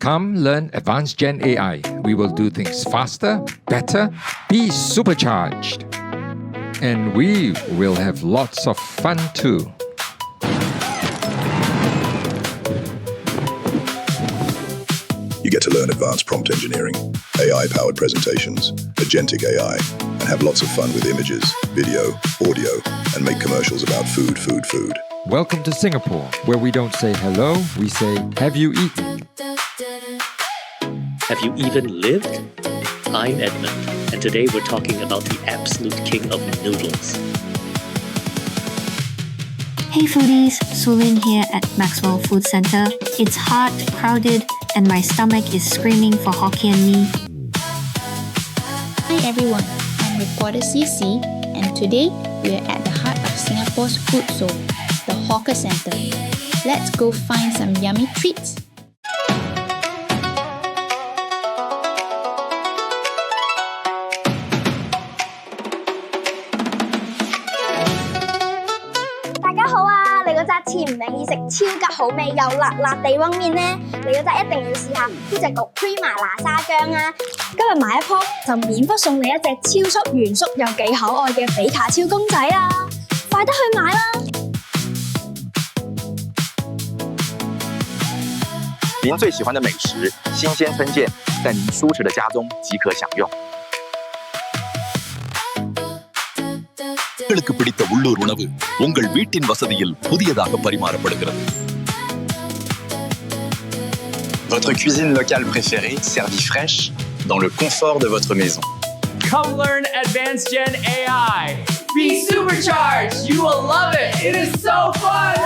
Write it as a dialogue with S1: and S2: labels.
S1: Come learn advanced Gen AI. We will do things faster, better, be supercharged. And we will have lots of fun too.
S2: You get to learn advanced prompt engineering, AI-powered presentations, agentic AI, and have lots of fun with images, video, audio, and make commercials about food.
S1: Welcome to Singapore, where we don't say hello, we say, have you eaten?
S3: Have you even lived? I'm Edmund, and today we're talking about the absolute king of noodles.
S4: Hey foodies, Sulin here at Maxwell Food Centre. It's hot, crowded, and my stomach is screaming for Hokkien mee.
S5: Hi everyone, I'm reporter CC, and today we are at the heart of Singapore's food soul, the hawker centre. Let's go find some yummy treats.
S6: 甜美意食超級好味，又辣辣地溫麵呢，你嗰隻一定要試下呢隻焗 cream 麻辣沙姜啊！今日買一樖就免費送你一隻超縮圓縮又幾可愛嘅比卡超公仔啊！快得去買啦！
S7: 您最喜歡的美食，新鮮推薦，在您舒適的家中即可享用。
S8: உங்களுக்கு பிடித்த உள்ளூர் உணவு உங்கள் வீட்டின் வசதியில் புதியதாக பரிமாறப்படுகிறது.
S9: Votre cuisine locale préférée, servie fraîche, dans le confort de votre maison.
S10: Come learn advanced Gen AI. Be supercharged. You will love it. It is so fun.